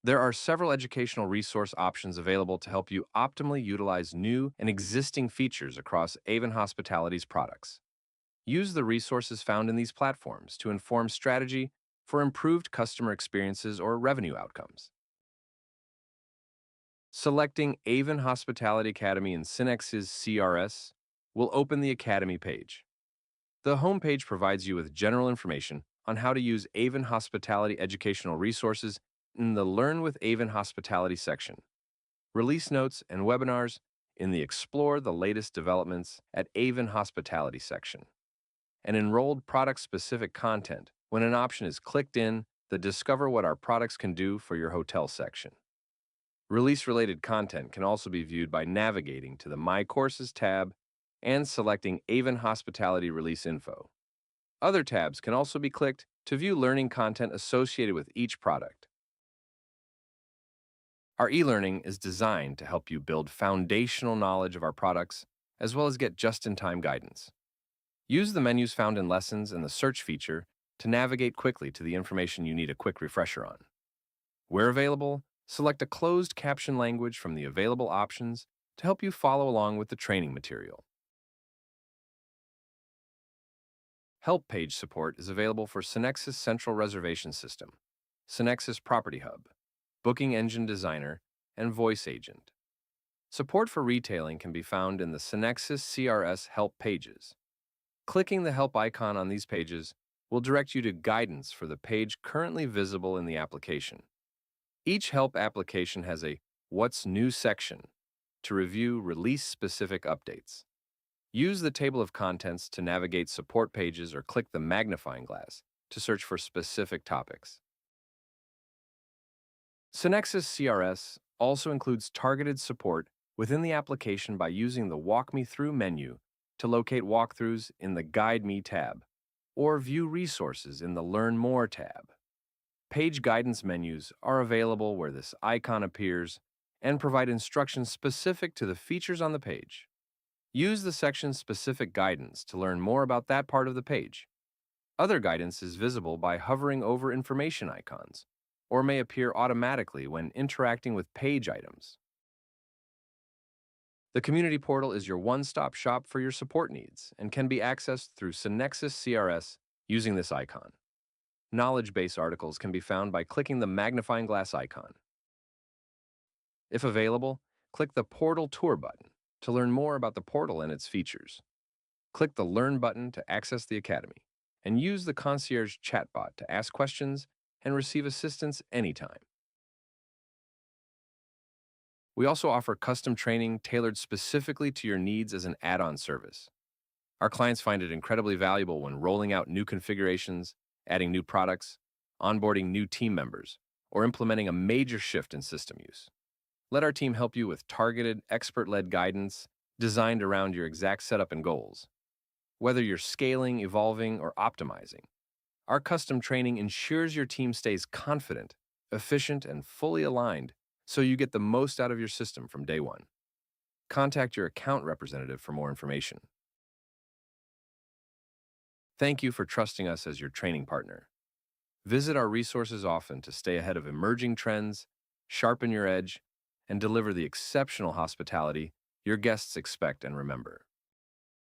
There are several educational resource options available to help you optimally utilize new and existing features across Aven Hospitality's products. Use the resources found in these platforms to inform strategy for improved customer experiences or revenue outcomes. Selecting Aven Hospitality Academy in SynXis CRS will open the Academy page. The homepage provides you with general information on how to use Aven Hospitality educational resources in the Learn with Aven Hospitality section, release notes and webinars in the Explore the latest developments at Aven Hospitality section, and enrolled product-specific content when an option is clicked in the Discover what our products can do for your hotel section. Release-related content can also be viewed by navigating to the My Courses tab and selecting Aven Hospitality Release Info. Other tabs can also be clicked to view learning content associated with each product. Our e-learning is designed to help you build foundational knowledge of our products, as well as get just-in-time guidance. Use the menus found in Lessons and the Search feature to navigate quickly to the information you need a quick refresher on. Where available, select a closed caption language from the available options to help you follow along with the training material. Help page support is available for SynXis Central Reservation System, SynXis Property Hub, Booking Engine Designer, and Voice Agent. Support for retailing can be found in the SynXis CRS help pages. Clicking the help icon on these pages will direct you to guidance for the page currently visible in the application. Each help application has a What's New section to review release-specific updates. Use the table of contents to navigate support pages or click the magnifying glass to search for specific topics. SynXis CRS also includes targeted support within the application by using the Walk Me Through menu to locate walkthroughs in the Guide Me tab, or view resources in the Learn More tab. Page guidance menus are available where this icon appears and provide instructions specific to the features on the page. Use the section-specific guidance to learn more about that part of the page. Other guidance is visible by hovering over information icons, or may appear automatically when interacting with page items. The Community Portal is your one-stop shop for your support needs and can be accessed through SynXis CRS using this icon. Knowledge base articles can be found by clicking the magnifying glass icon. If available, click the Portal Tour button to learn more about the portal and its features. Click the Learn button to access the Academy, and use the Concierge chatbot to ask questions and receive assistance anytime. We also offer custom training tailored specifically to your needs as an add-on service. Our clients find it incredibly valuable when rolling out new configurations, adding new products, onboarding new team members, or implementing a major shift in system use. Let our team help you with targeted, expert-led guidance designed around your exact setup and goals. Whether you're scaling, evolving, or optimizing, our custom training ensures your team stays confident, efficient, and fully aligned so you get the most out of your system from day one. Contact your account representative for more information. Thank you for trusting us as your training partner. Visit our resources often to stay ahead of emerging trends, sharpen your edge, and deliver the exceptional hospitality your guests expect and remember.